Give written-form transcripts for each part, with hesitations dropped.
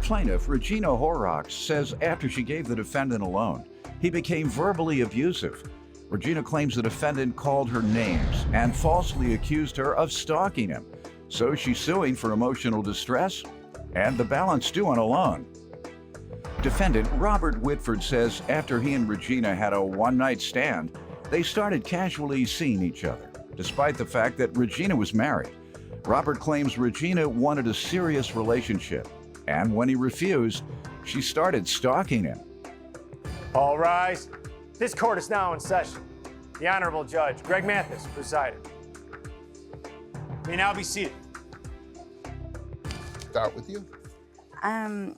Plaintiff Regina Horrocks says after she gave the defendant a loan, he became verbally abusive. Regina claims the defendant called her names and falsely accused her of stalking him. So she's suing for emotional distress and the balance due on a loan. Defendant Robert Whitford says after he and Regina had a one-night stand, they started casually seeing each other, despite the fact that Regina was married. Robert claims Regina wanted a serious relationship, and when he refused, she started stalking him. All rise. This court is now in session. The Honorable Judge Greg Mathis presiding. You may now be seated. Start with you. I'm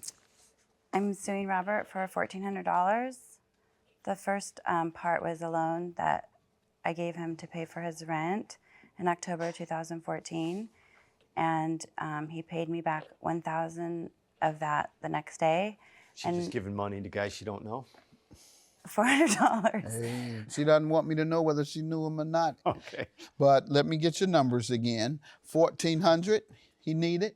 suing Robert for $1,400. The first part was a loan that I gave him to pay for his rent in October 2014, and he paid me back $1,000 of that the next day. She's just giving money to guys she don't know. $400. Hey, she doesn't want me to know whether she knew him or not. Okay. But let me get your numbers again. $1,400, he needed.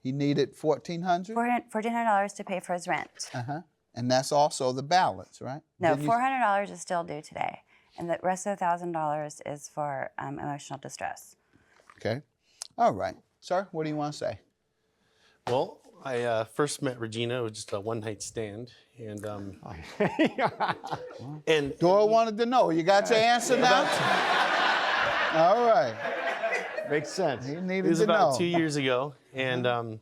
He needed $1,400? $1,400 to pay for his rent. Uh-huh. And that's also the balance, right? No, $400 is still due today. And the rest of the $1,000 is for emotional distress. Okay. All right. Sir, what do you want to say? Well, I first met Regina. It was just a one-night stand. And, and Doyle wanted to know. You got your answer now? All right. Makes sense. He it needed was to know. about 2 years ago. And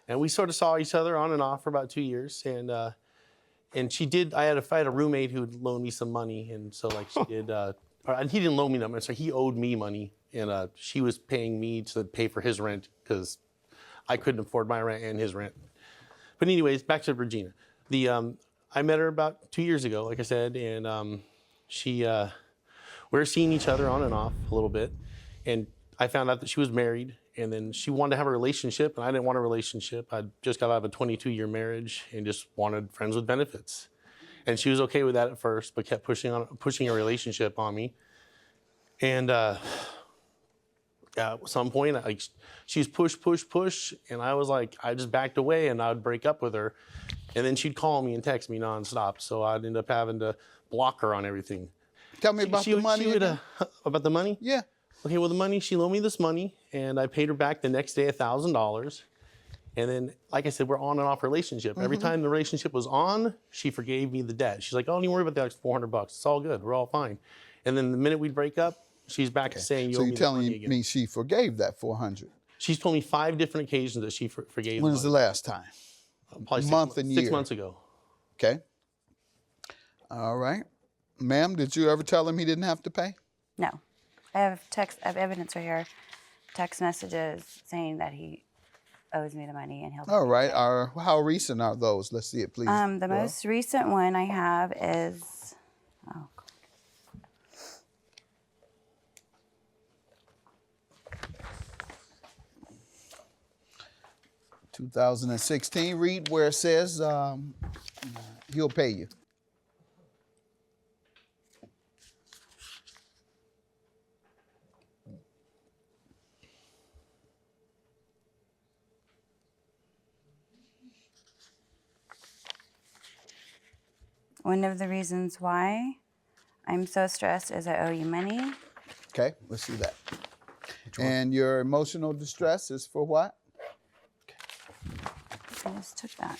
we sort of saw each other on and off for about 2 years. And she did, I had a roommate who would loan me some money. And so like she did, or he didn't loan me that money, so he owed me money. And she was paying me to pay for his rent because I couldn't afford my rent and his rent. But anyways, back to Regina. I met her about 2 years ago, like I said, and we were seeing each other on and off a little bit. And I found out that she was married, and then she wanted to have a relationship, and I didn't want a relationship. I just got out of a 22-year marriage and just wanted friends with benefits. And she was okay with that at first, but kept pushing a relationship on me. And at some point, she's push, and I was like, I just backed away, and I would break up with her. And then she'd call me and text me nonstop, so I'd end up having to block her on everything. Tell me about the money. About the money? Yeah. Okay, well, the money, she loaned me this money, and I paid her back the next day $1,000. And then, like I said, we're on and off relationship. Every time the relationship was on, she forgave me the debt. She's like, oh, don't even worry about the extra $400. It's all good. We're all fine. And then the minute we'd break up, she's back to saying, you owe me the money again. So you're telling me she forgave that $400? She's told me 5 different occasions that she forgave When was the last time? Probably month and year. 6 months ago. Okay. All right. Ma'am, did you ever tell him he didn't have to pay? No. I have evidence right here, text messages saying that he owes me the money and he'll. All right. How recent are those? Let's see it, please. The most recent one I have is, 2016. Read where it says he'll pay you. one of the reasons why I'm so stressed is I owe you money. Okay, let's see that. And your emotional distress is for what? I just took that.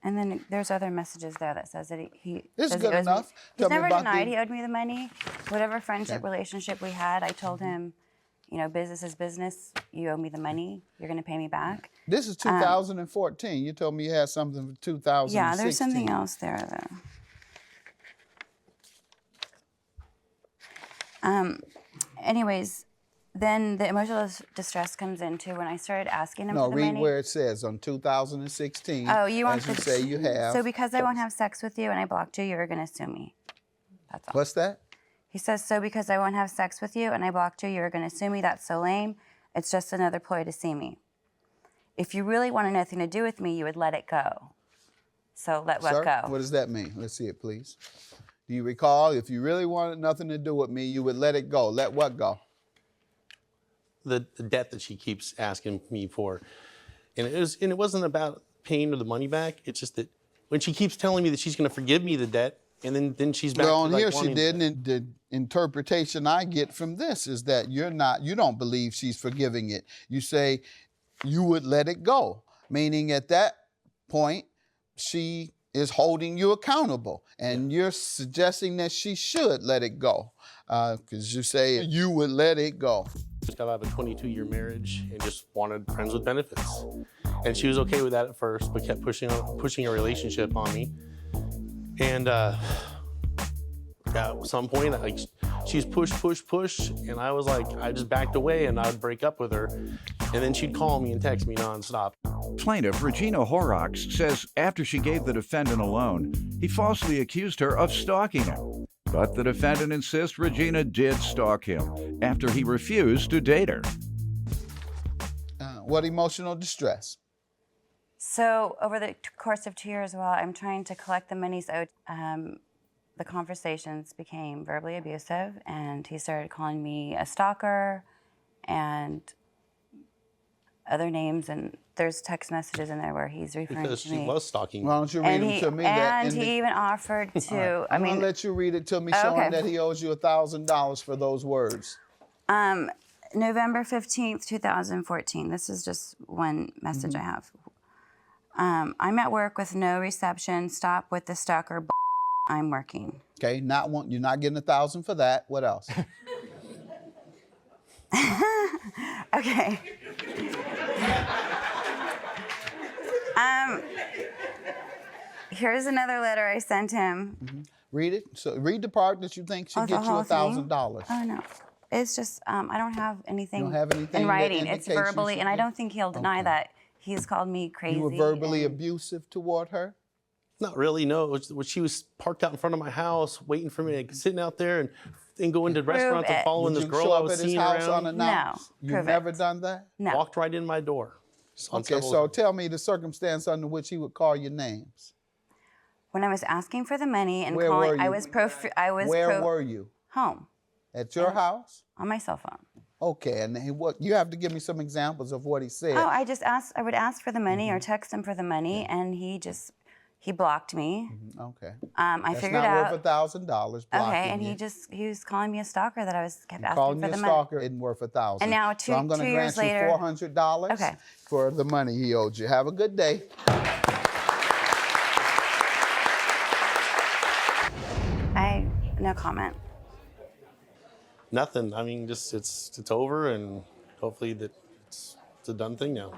And then there's other messages there that says that he This is says good he owes enough. Me. He's Tell me never about denied he owed me the money. Whatever friendship Okay. relationship we had, I told him, you know, business is business. You owe me the money. You're going to pay me back. This is 2014. You told me you had something for 2016. Yeah, there's something else there, though. Anyways, then the emotional distress comes into when I started asking him for the money. No, read where it says on 2016. Oh, you want as you say you have. So because I won't have sex with you and I blocked you, you're going to sue me. That's all. What's that? He says, so because I won't have sex with you and I blocked you, you're going to sue me. That's so lame. It's just another ploy to see me. If you really wanted nothing to do with me, you would let it go. So let what Sir, go. what does that mean? Let's see it, please. Do you recall, if you really wanted nothing to do with me, you would let it go? Let what go? The debt that she keeps asking me for. And it wasn't about paying her the money back. It's just that when she keeps telling me that she's going to forgive me the debt, and then she's back. Well, to like here she wanting- didn't. And the interpretation I get from this is that you don't believe she's forgiving it. You say you would let it go, meaning at that point she is holding you accountable, and you're suggesting that she should let it go, because you say you would let it go. Just got out of a 22-year marriage and just wanted friends with benefits, and she was okay with that at first, but kept pushing a relationship on me. And at some point, like, she's push, and I was like, I just backed away, and I would break up with her, and then she'd call me and text me nonstop. Plaintiff Regina Horrocks says after she gave the defendant a loan, he falsely accused her of stalking him. But the defendant insists Regina did stalk him after he refused to date her. What emotional distress? So over the course of 2 years, while I'm trying to collect the monies owed, the conversations became verbally abusive, and he started calling me a stalker and other names, and there's text messages in there where he's referring Because to she me. was stalking me. Why don't you read them to me? And he even offered to, I'm gonna let you read it to me, showing okay. that he owes you $1,000 for those words. November 15th, 2014. This is just one message I have. I'm at work with no reception. Stop with the stalker. I'm working. Okay, you're not getting $1,000 for that. What else? Okay. Here's another letter I sent him. Read it. So read the part that you think should Oh, get the you whole $1,000. Oh no, it's just I don't have anything, You don't have anything in that writing. It's indicates you verbally, should and I get- don't think he'll deny that. He's called me crazy. You were verbally and- abusive toward her? Not really, no. She was parked out in front of my house, waiting for me, like, sitting out there and going to restaurants and it. following Would this you girl show I up was at his seeing house around. unannounced? No, You've prove never it. done that? No. Walked right in my door. on Okay, several so occasions. tell me the circumstance under which he would call your names. When I was asking for the money and Where calling, were I you? was Where were you? home At your house? on my cell phone. Okay, and what you have to give me some examples of what he said. Oh, I would ask for the money or text him for the money, and he blocked me. Okay. I That's figured not out. worth $1,000. Okay, and you. he was calling me a stalker that I kept asking Calling for you the a money. stalker isn't worth $1,000. And now so I'm going to 2 grant years you later- $400 Okay. for the money he owed you. Have a good day. No comment. Nothing. I mean, just it's over, and hopefully it's a done thing now.